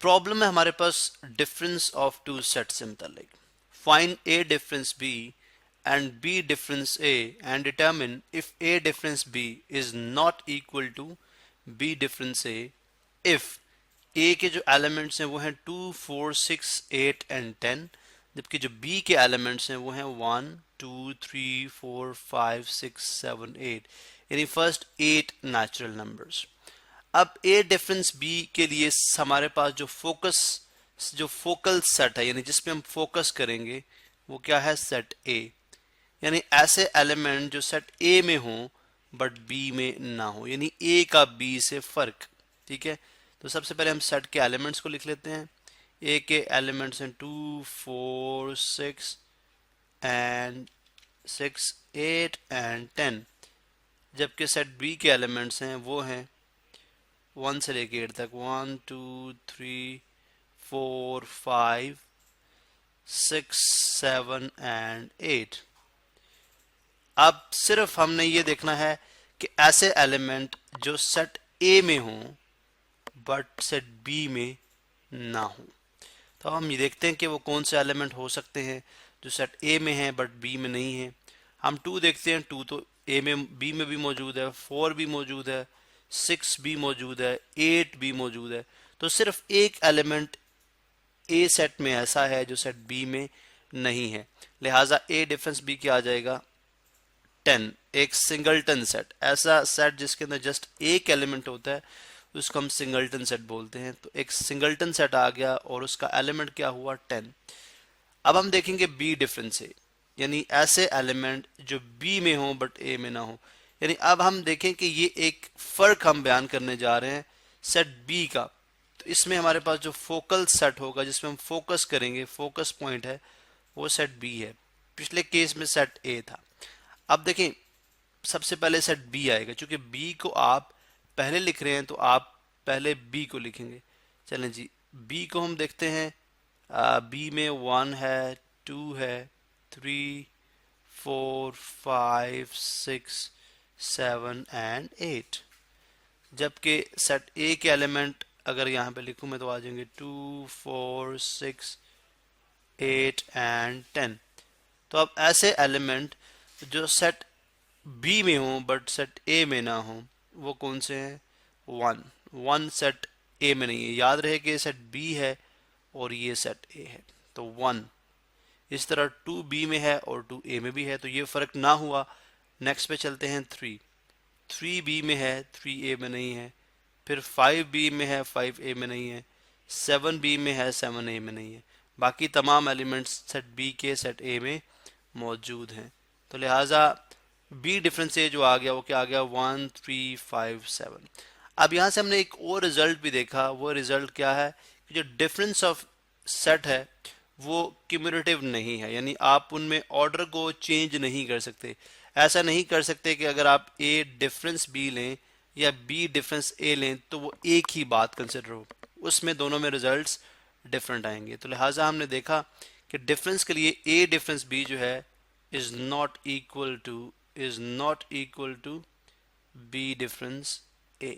Problem है हमारे पास डिफरेंस ऑफ टू सेट से मुतालिक। Find A difference B and B difference A and determine if A difference B is not equal to B difference A if A के जो elements हैं वो हैं 2, 4, 6, 8 एंड 10, जबकि जो बी के एलिमेंट्स हैं वो हैं 1, 2, 3, 4, 5, 6, 7, 8, यानी फर्स्ट 8 नेचुरल नंबर्स। अब ए डिफरेंस बी के लिए हमारे पास जो फोकल सेट है, यानी जिसपे हम फोकस करेंगे, वो क्या है? सेट ए। यानी ऐसे एलिमेंट जो सेट ए में हो बट बी में ना हो, यानी ए का बी से फर्क। ठीक है, तो सबसे पहले हम सेट के एलिमेंट्स को लिख लेते हैं। ए के एलिमेंट्स हैं 2, 4, 6 एंड 6, 8 एंड 10, जबकि सेट बी के एलिमेंट्स हैं वो हैं 1 से लेके 8 तक, 1, 2, 3, 4, 5, 6, 7 एंड 8। अब सिर्फ हमने ये देखना है कि ऐसे एलिमेंट जो सेट ए में हों बट सेट बी में ना हो। तो हम ये देखते हैं कि वो कौन से एलिमेंट हो सकते हैं जो सेट ए में हैं बट बी में नहीं है। हम 2 देखते हैं, 2 तो ए में बी में भी मौजूद है, 4 भी मौजूद है, 6 भी मौजूद है, 8 भी मौजूद है। तो सिर्फ एक एलिमेंट ए सेट में ऐसा है जो सेट बी में नहीं है, लिहाजा ए डिफरेंस बी क्या आ जाएगा? 10। एक सिंगलटन सेट, ऐसा सेट जिसके अंदर जस्ट एक एलिमेंट होता है, उसको हम सिंगलटन सेट बोलते हैं। तो एक सिंगलटन सेट आ गया और उसका एलिमेंट क्या हुआ? 10। अब हम देखेंगे बी डिफरेंस ए, यानी ऐसे एलिमेंट जो बी में हो बट ए में ना हो। यानी अब हम देखें कि ये एक फर्क हम बयान करने जा रहे हैं सेट बी का। तो इसमें हमारे पास जो फोकल सेट होगा, जिसमें हम फोकस करेंगे, फोकस पॉइंट है, वो सेट बी है। पिछले केस में सेट ए था। अब देखें, सबसे पहले सेट बी आएगा। चूंकि बी को आप पहले लिख रहे हैं तो आप पहले बी को लिखेंगे। चलें जी, बी को हम देखते हैं। बी में 1 है, 2 है, 3, 4, 5, 6, 7 एंड 8, जबकि सेट ए के एलिमेंट अगर यहाँ पे लिखूं मैं तो आ जाएंगे 2, 4, 6, 8 एंड 10। तो अब ऐसे एलिमेंट जो सेट बी में हो बट सेट ए में ना हो, वो कौन से हैं? 1। 1 सेट ए में नहीं है, याद रहे कि सेट बी है और ये सेट ए है, तो 1। इस तरह 2 बी में है और 2 ए में भी है, तो ये फर्क ना हुआ। नेक्स्ट पे चलते हैं 3। 3 बी में है, 3 ए में नहीं है। फिर 5 बी में है, 5 ए में नहीं है। 7 बी में है, 7 ए में नहीं है। बाकी तमाम एलिमेंट्स सेट बी के सेट ए में मौजूद हैं। तो लिहाजा बी डिफरेंस ए जो आ गया वो क्या आ गया? 1, 3, 5, 7। अब यहाँ से हमने एक और रिजल्ट भी देखा। वो रिजल्ट क्या है कि जो डिफरेंस ऑफ सेट है वो क्यूमुलेटिव नहीं है, यानी आप उनमें ऑर्डर को चेंज नहीं कर सकते। ऐसा नहीं कर सकते कि अगर आप ए डिफरेंस बी लें या बी डिफरेंस ए लें तो वो एक ही बात कंसिडर हो, उसमें दोनों में रिजल्ट्स डिफरेंट आएंगे। तो लिहाजा हमने देखा कि डिफरेंस के लिए ए डिफरेंस बी जो है is not equal to B difference A।